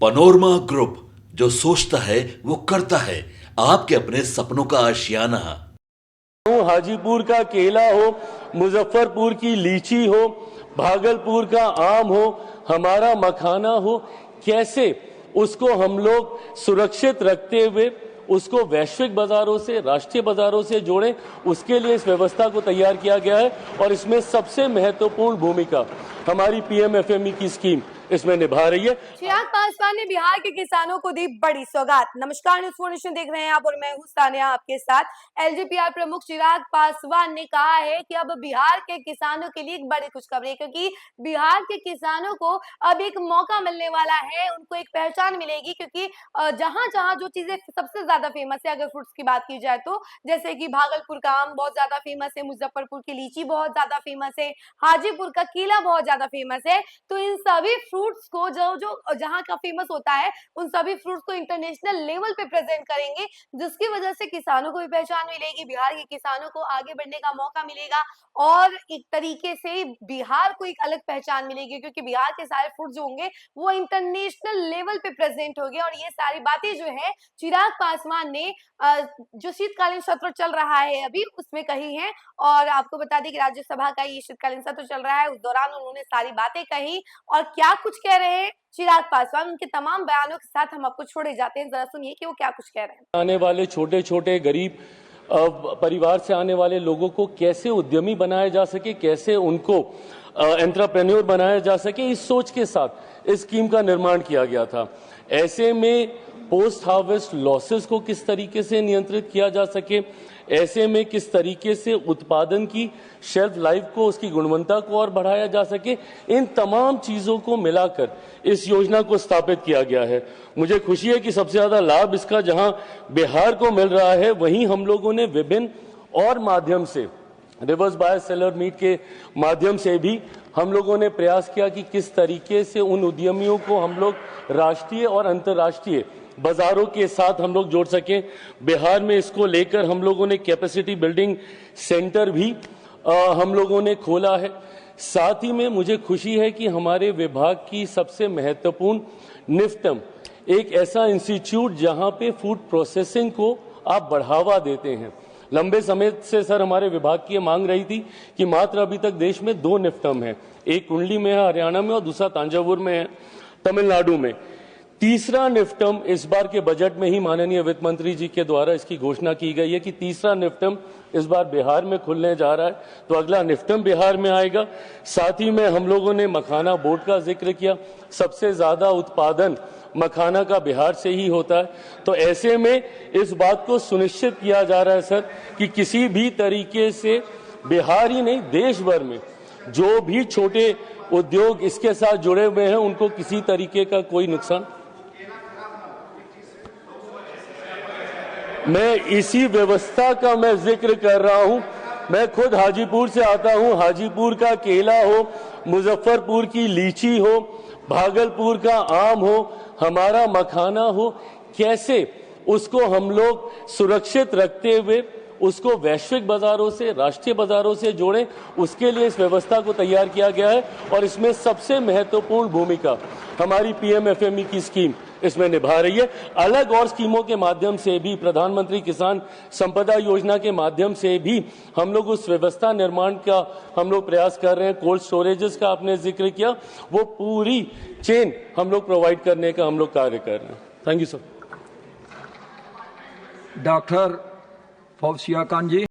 Panorama group, जो सोचता है वो करता है। आपके अपने सपनों का आशियाना। हाजीपुर का केला हो, मुजफ्फरपुर की लीची हो, भागलपुर का आम हो, हमारा मखाना हो, कैसे उसको हम लोग सुरक्षित रखते हुए उसको वैश्विक बाजारों से, राष्ट्रीय बाजारों से जोड़ें, उसके लिए इस व्यवस्था को तैयार किया गया है। और इसमें सबसे महत्वपूर्ण भूमिका हमारी पीएमएफएमई की स्कीम इसमें निभा रही है। चिराग पासवान ने बिहार के किसानों को दी बड़ी सौगात। नमस्कार, न्यूज़ 4 नेशन देख रहे हैं आप और मैं हूं सानिया आपके साथ। एलजेपीआर प्रमुख चिराग पासवान ने कहा है कि अब बिहार के किसानों के लिए एक बड़ी खुशखबरी है, क्योंकि बिहार के किसानों को अब एक मौका मिलने वाला है, उनको एक पहचान मिलेगी। क्योंकि जहां जहां जो चीजें सबसे ज्यादा फेमस है, अगर फ्रूट्स की बात की जाए तो जैसे कि भागलपुर का आम बहुत ज्यादा फेमस है, मुजफ्फरपुर की लीची बहुत ज्यादा फेमस है, हाजीपुर का केला बहुत ज्यादा फेमस है, तो इन सभी फ्रूट्स को जो जहां का फेमस होता है, उन सभी फ्रूट्स को इंटरनेशनल लेवल पे प्रेजेंट करेंगे, जिसकी वजह से किसानों को भी पहचान मिलेगी, बिहार के किसानों को आगे बढ़ने का मौका मिलेगा और एक तरीके से बिहार को एक अलग पहचान मिलेगी, क्योंकि बिहार के सारे फ्रूट्स जो होंगे वो इंटरनेशनल लेवल पे प्रेजेंट होंगे। और ये सारी बातें जो है चिराग पासवान ने जो शीतकालीन सत्र चल रहा है अभी उसमें कही है। और आपको बता दें कि राज्यसभा का ये शीतकालीन सत्र चल रहा है, उस दौरान उन्होंने सारी बातें कही। और क्या कुछ कह रहे हैं चिराग पासवान, उनके तमाम बयानों के साथ हम आपको छोड़े जाते हैं, जरा सुनिए कि वो क्या कुछ कह रहे हैं। आने वाले छोटे छोटे गरीब परिवार से आने वाले लोगों को कैसे उद्यमी बनाया जा सके, कैसे उनको एंटरप्रेन्योर बनाया जा सके, इस सोच के साथ इस स्कीम का निर्माण किया गया था। ऐसे में पोस्ट हार्वेस्ट लॉसेस को किस तरीके से नियंत्रित किया जा सके, ऐसे में किस तरीके से उत्पादन की शेल्फ लाइफ को, उसकी गुणवत्ता को और बढ़ाया जा सके, इन तमाम चीजों को मिलाकर इस योजना को स्थापित किया गया है। मुझे खुशी है कि सबसे ज्यादा लाभ इसका जहां बिहार को मिल रहा है, वहीं हम लोगों ने विभिन्न और माध्यम से, रिवर्स बायस सेलर मीट के माध्यम से भी हम लोगों ने प्रयास किया कि किस तरीके से उन उद्यमियों को हम लोग राष्ट्रीय और अंतर्राष्ट्रीय बाजारों के साथ हम लोग जोड़ सकें। बिहार में इसको लेकर हम लोगों ने कैपेसिटी बिल्डिंग सेंटर भी हम लोगों ने खोला है। साथ ही में मुझे खुशी है कि हमारे विभाग की सबसे महत्वपूर्ण निफ्टम, एक ऐसा इंस्टीट्यूट जहां पे फूड प्रोसेसिंग को आप बढ़ावा देते हैं। लंबे समय से सर हमारे विभाग की मांग रही थी कि मात्र अभी तक देश में 2 निफ्टम है, एक कुंडली में है हरियाणा में और दूसरा तांजावुर में है तमिलनाडु में। तीसरा निफ्टम इस बार के बजट में ही माननीय वित्त मंत्री जी के द्वारा इसकी घोषणा की गई है कि तीसरा निफ्टम इस बार बिहार में खुलने जा रहा है, तो अगला निफ्टम बिहार में आएगा। साथ ही में हम लोगों ने मखाना बोर्ड का जिक्र किया, सबसे ज्यादा उत्पादन मखाना का बिहार से ही होता है। तो ऐसे में इस बात को सुनिश्चित किया जा रहा है सर कि किसी भी तरीके से बिहार ही नहीं, देश भर में जो भी छोटे उद्योग इसके साथ जुड़े हुए हैं उनको किसी तरीके का कोई नुकसान। मैं इसी व्यवस्था का मैं जिक्र कर रहा हूं। मैं खुद हाजीपुर से आता हूं। हाजीपुर का केला हो, मुजफ्फरपुर की लीची हो, भागलपुर का आम हो, हमारा मखाना हो, कैसे उसको हम लोग सुरक्षित रखते हुए उसको वैश्विक बाजारों से, राष्ट्रीय बाजारों से जोड़ें, उसके लिए इस व्यवस्था को तैयार किया गया है। और इसमें सबसे महत्वपूर्ण भूमिका हमारी पीएमएफएमई की स्कीम इसमें निभा रही है। अलग और स्कीमों के माध्यम से भी, प्रधानमंत्री किसान संपदा योजना के माध्यम से भी हम लोग उस व्यवस्था निर्माण का हम लोग प्रयास कर रहे हैं। कोल्ड स्टोरेजेस का आपने जिक्र किया, वो पूरी चेन हम लोग प्रोवाइड करने का हम लोग कार्य कर रहे हैं। Thank you sir. Doctor Fauzia Khan ji.